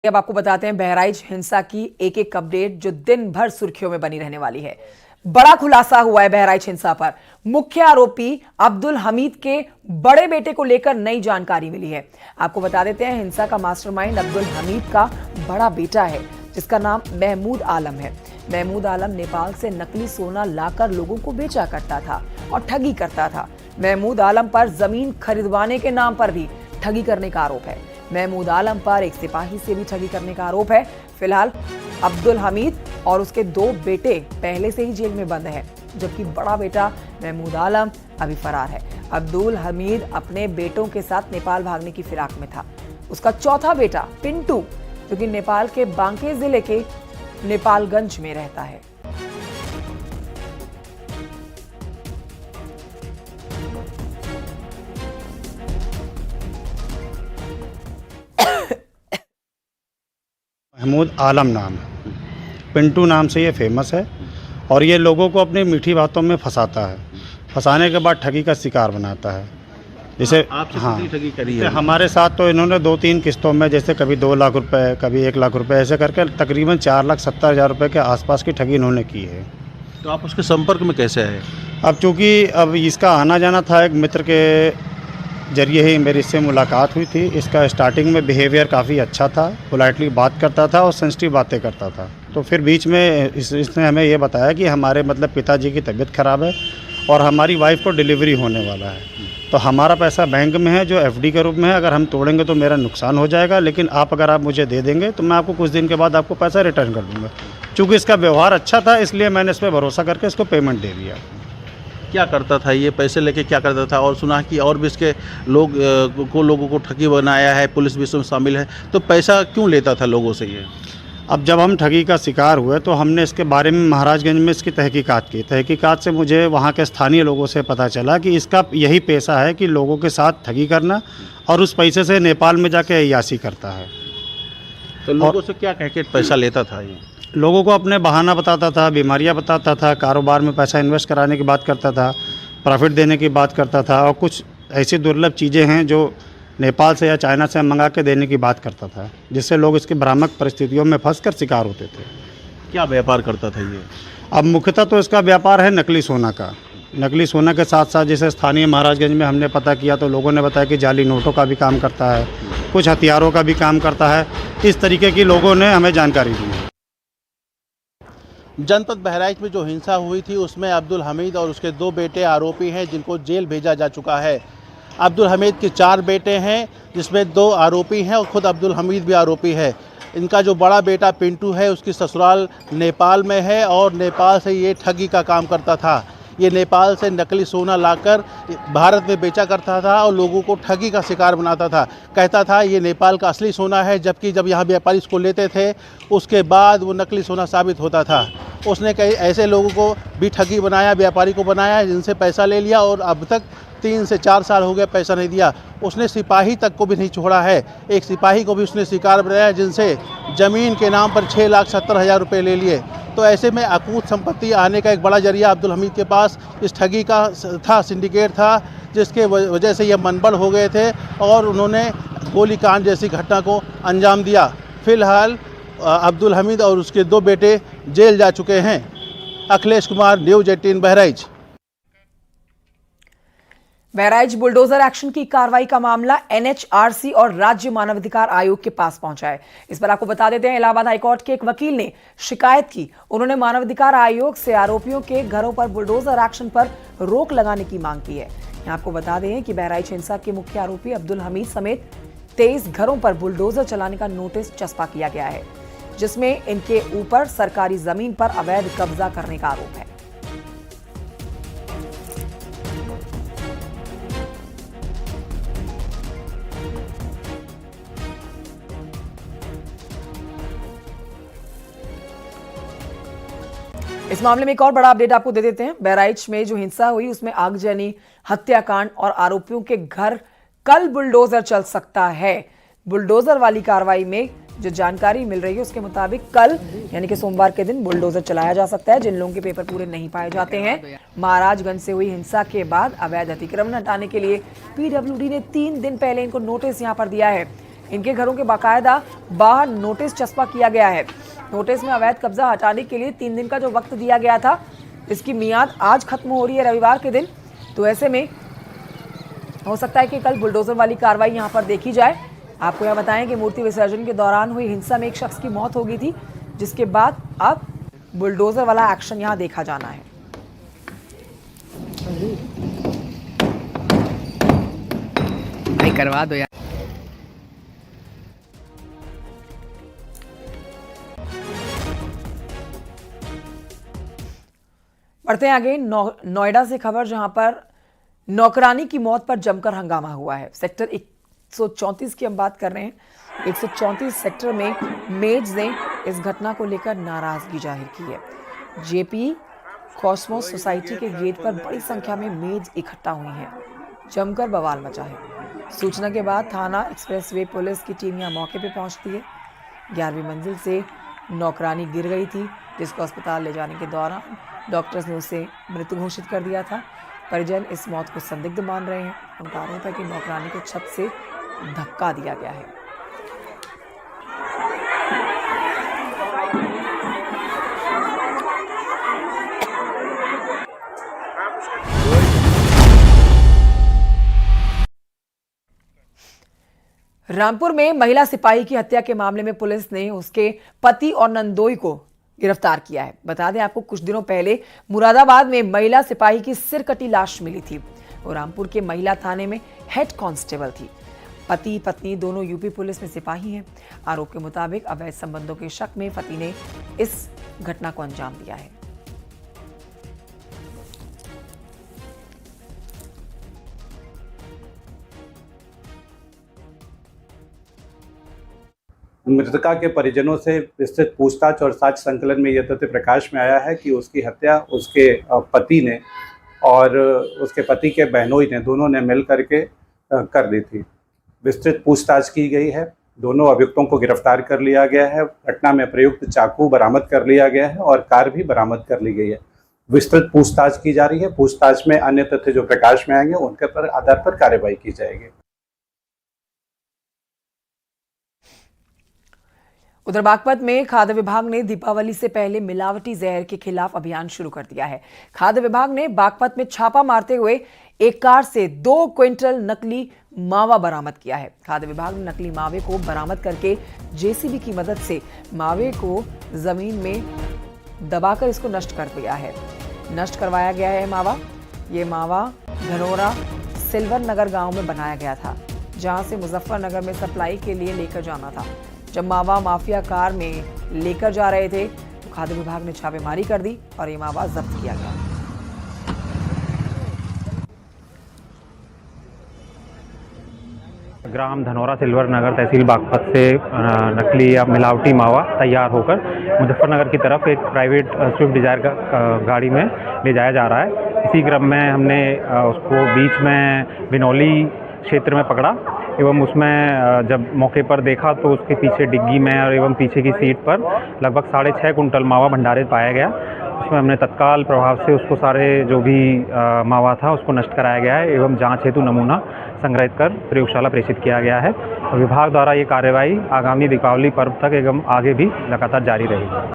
अब आपको बताते हैं बहराइच हिंसा की एक एक अपडेट जो दिन भर सुर्खियों में बनी रहने वाली है। बड़ा खुलासा हुआ है बहराइच हिंसा पर। मुख्य आरोपी अब्दुल हमीद के बड़े बेटे को लेकर नई जानकारी मिली है। आपको बता देते हैं हिंसा का मास्टरमाइंड अब्दुल हमीद का बड़ा बेटा है जिसका नाम महमूद आलम है। महमूद आलम नेपाल से नकली सोना लाकर लोगों को बेचा करता था और ठगी करता था। महमूद आलम पर जमीन खरीदवाने के नाम पर भी ठगी करने का आरोप है। महमूद आलम पर एक सिपाही से भी ठगी करने का आरोप है। फिलहाल अब्दुल हमीद और उसके दो बेटे पहले से ही जेल में बंद हैं, जबकि बड़ा बेटा महमूद आलम अभी फरार है। अब्दुल हमीद अपने बेटों के साथ नेपाल भागने की फिराक में था। उसका चौथा बेटा पिंटू, जो कि नेपाल के बांके जिले के नेपालगंज में रहता है। महमूद आलम नाम है, पिंटू नाम से ये फेमस है और ये लोगों को अपनी मीठी बातों में फंसाता है। फंसाने के बाद ठगी का शिकार बनाता है। जैसे आपसे हाँ, कितनी ठगी करी है? हमारे साथ तो इन्होंने 2-3 किस्तों में, जैसे कभी 2 लाख रुपए, कभी 1 लाख रुपए, ऐसे करके तकरीबन 4,70,000 रुपए के आसपास की ठगी इन्होंने की है। तो आप उसके संपर्क में कैसे आए? अब चूँकि अब इसका आना जाना था, एक मित्र के जरिए ही मेरी इससे मुलाकात हुई थी। इसका स्टार्टिंग में बिहेवियर काफ़ी अच्छा था, पोलाइटली बात करता था और सेंसिटिव बातें करता था। तो फिर बीच में इसने हमें ये बताया कि हमारे पिताजी की तबीयत ख़राब है और हमारी वाइफ को डिलीवरी होने वाला है, तो हमारा पैसा बैंक में है जो एफडी के रूप में है। अगर हम तोड़ेंगे तो मेरा नुकसान हो जाएगा, लेकिन अगर आप मुझे दे देंगे तो मैं आपको कुछ दिन के बाद आपको पैसा रिटर्न कर दूँगा। चूँकि इसका व्यवहार अच्छा था, इसलिए मैंने इस पर भरोसा करके इसको पेमेंट दे दिया। क्या करता था ये? पैसे लेके क्या करता था? और सुना कि और भी इसके लोगों को ठगी बनाया है, पुलिस भी इसमें शामिल है। तो पैसा क्यों लेता था लोगों से ये? अब जब हम ठगी का शिकार हुए तो हमने इसके बारे में महाराजगंज में इसकी तहकीकात की। तहकीकात से मुझे वहाँ के स्थानीय लोगों से पता चला कि इसका यही पेशा है कि लोगों के साथ ठगी करना और उस पैसे से नेपाल में जाके अय्याशी करता है। तो लोगों से क्या कह के पैसा लेता था ये? लोगों को अपने बहाना बताता था, बीमारियां बताता था, कारोबार में पैसा इन्वेस्ट कराने की बात करता था, प्रॉफिट देने की बात करता था और कुछ ऐसी दुर्लभ चीज़ें हैं जो नेपाल से या चाइना से मंगा के देने की बात करता था, जिससे लोग इसकी भ्रामक परिस्थितियों में फंसकर शिकार होते थे। क्या व्यापार करता था ये? अब मुख्यतः तो इसका व्यापार है नकली सोना का। नकली सोना के साथ साथ जैसे स्थानीय महाराजगंज में हमने पता किया तो लोगों ने बताया कि जाली नोटों का भी काम करता है, कुछ हथियारों का भी काम करता है। इस तरीके की लोगों ने हमें जानकारी दी है। जनपद बहराइच में जो हिंसा हुई थी उसमें अब्दुल हमीद और उसके 2 बेटे आरोपी हैं, जिनको जेल भेजा जा चुका है। अब्दुल हमीद के 4 बेटे हैं, जिसमें 2 आरोपी हैं और ख़ुद अब्दुल हमीद भी आरोपी है। इनका जो बड़ा बेटा पिंटू है उसकी ससुराल नेपाल में है और नेपाल से ये ठगी का काम करता था। ये नेपाल से नकली सोना लाकर भारत में बेचा करता था और लोगों को ठगी का शिकार बनाता था। कहता था ये नेपाल का असली सोना है, जबकि जब यहाँ व्यापारी इसको लेते थे उसके बाद वो नकली सोना साबित होता था। उसने कई ऐसे लोगों को भी ठगी बनाया, व्यापारी को बनाया, जिनसे पैसा ले लिया और अब तक 3 से 4 साल हो गए पैसा नहीं दिया। उसने सिपाही तक को भी नहीं छोड़ा है। एक सिपाही को भी उसने शिकार बनाया, जिनसे ज़मीन के नाम पर 6,70,000 रुपये ले लिए। तो ऐसे में अकूत संपत्ति आने का एक बड़ा जरिया अब्दुल हमीद के पास इस ठगी का था, सिंडिकेट था, जिसके वजह से ये मनबड़ हो गए थे और उन्होंने गोलीकांड जैसी घटना को अंजाम दिया। फिलहाल अब्दुल हमीद और उसके 2 बेटे जेल जा चुके हैं। Akhilesh Kumar, news 18 Bahraich. Bahraich bulldozer action की कार्रवाई का मामला एनएचआरसी और राज्य मानवाधिकार आयोग के पास पहुंचा है। इस पर आपको बता देते हैं इलाहाबाद हाईकोर्ट के एक वकील ने शिकायत की। उन्होंने मानवाधिकार आयोग से आरोपियों के घरों पर बुलडोजर एक्शन पर रोक लगाने की मांग की है। यहां आपको बता दें कि बहराइच हिंसा के मुख्य आरोपी अब्दुल हमीद समेत 23 घरों पर बुलडोजर चलाने का नोटिस चस्पा किया गया है, जिसमें इनके ऊपर सरकारी जमीन पर अवैध कब्जा करने का आरोप है। इस मामले में एक और बड़ा अपडेट आपको दे देते हैं। बहराइच में जो हिंसा हुई उसमें आगजनी, हत्याकांड और आरोपियों के घर कल बुलडोजर चल सकता है। बुलडोजर वाली कार्रवाई में जो जानकारी मिल रही है उसके मुताबिक कल यानी कि सोमवार के दिन बुलडोजर चलाया जा सकता है जिन लोगों के पेपर पूरे नहीं पाए जाते हैं। महाराजगंज से हुई हिंसा के बाद अवैध अतिक्रमण हटाने के लिए पीडब्ल्यूडी ने 3 दिन पहले इनको नोटिस यहां पर दिया है। इनके घरों के बाकायदा बाहर नोटिस चस्पा किया गया है। नोटिस में अवैध कब्जा हटाने के लिए 3 दिन का जो वक्त दिया गया था, इसकी मियाद आज खत्म हो रही है रविवार के दिन। तो ऐसे में हो सकता है कि कल बुलडोजर वाली कार्रवाई यहां पर देखी जाए। आपको यह बताएं कि मूर्ति विसर्जन के दौरान हुई हिंसा में एक शख्स की मौत हो गई थी, जिसके बाद अब बुलडोजर वाला एक्शन यहां देखा जाना है। भाई करवा दो यार। बढ़ते हैं आगे। नोएडा से खबर, जहां पर नौकरानी की मौत पर जमकर हंगामा हुआ है। सेक्टर 134 की हम बात कर रहे हैं। 134 सेक्टर में मेड्स ने इस घटना को लेकर नाराजगी जाहिर की है। जेपी कॉस्मोस सोसाइटी के गेट पर बड़ी संख्या में मेड्स इकट्ठा हुई हैं। जमकर बवाल मचा है। सूचना के बाद थाना एक्सप्रेसवे पुलिस की टीम यहां मौके पर पहुंचती है। 11वीं मंजिल से नौकरानी गिर गई थी, जिसको अस्पताल ले जाने के दौरान डॉक्टर्स ने उसे मृत घोषित कर दिया था। परिजन इस मौत को संदिग्ध मान रहे हैं। उनका आरोप है कि नौकरानी को छत से धक्का दिया गया है। रामपुर में महिला सिपाही की हत्या के मामले में पुलिस ने उसके पति और नंदोई को गिरफ्तार किया है। बता दें आपको, कुछ दिनों पहले मुरादाबाद में महिला सिपाही की सिर कटी लाश मिली थी। वो रामपुर के महिला थाने में हेड कांस्टेबल थी। पति पत्नी दोनों यूपी पुलिस में सिपाही हैं। आरोप के मुताबिक अवैध संबंधों के शक में पति ने इस घटना को अंजाम दिया है। मृतका के परिजनों से विस्तृत पूछताछ और साक्ष्य संकलन में यह तथ्य प्रकाश में आया है कि उसकी हत्या उसके पति ने और उसके पति के बहनोई ने, दोनों ने मिल करके कर दी थी। विस्तृत पूछताछ की गई है। दोनों अभियुक्तों को गिरफ्तार कर लिया गया है। घटना में प्रयुक्त चाकू बरामद कर लिया गया है और कार भी बरामद कर ली गई है। विस्तृत पूछताछ की जा रही है। पूछताछ में अन्य तथ्य जो प्रकाश में आएंगे उनके आधार पर कार्रवाई की जाएगी। उधर बागपत में खाद्य विभाग ने दीपावली से पहले मिलावटी जहर के खिलाफ अभियान शुरू कर दिया है। खाद्य विभाग ने बागपत में छापा मारते हुए एक कार से 2 क्विंटल नकली मावा बरामद किया है। खाद्य विभाग ने नकली मावे को बरामद करके जेसीबी की मदद से मावे को जमीन में दबाकर इसको नष्ट कर दिया है। नष्ट करवाया गया है मावा। ये मावा धनोरा सिल्वर नगर गांव में बनाया गया था, जहां से मुजफ्फरनगर में सप्लाई के लिए लेकर जाना था। जब मावा माफिया कार में लेकर जा रहे थे तो खाद्य विभाग ने छापेमारी कर दी और ये मावा जब्त किया गया। ग्राम धनौरा सिल्वर नगर तहसील बागपत से नकली या मिलावटी मावा तैयार होकर मुजफ्फरनगर की तरफ एक प्राइवेट स्विफ्ट डिजायर गाड़ी में ले जाया जा रहा है। इसी क्रम में हमने उसको बीच में बिनौली क्षेत्र में पकड़ा एवं उसमें जब मौके पर देखा तो उसके पीछे डिग्गी में और एवं पीछे की सीट पर लगभग 6.5 कुंटल मावा भंडारित पाया गया। उसमें हमने तत्काल प्रभाव से उसको सारे जो भी मावा था उसको नष्ट कराया गया है एवं जांच हेतु नमूना संग्रहित कर प्रयोगशाला प्रेषित किया गया है। और विभाग द्वारा ये कार्रवाई आगामी दीपावली पर्व तक एवं आगे भी लगातार जारी रहेगी।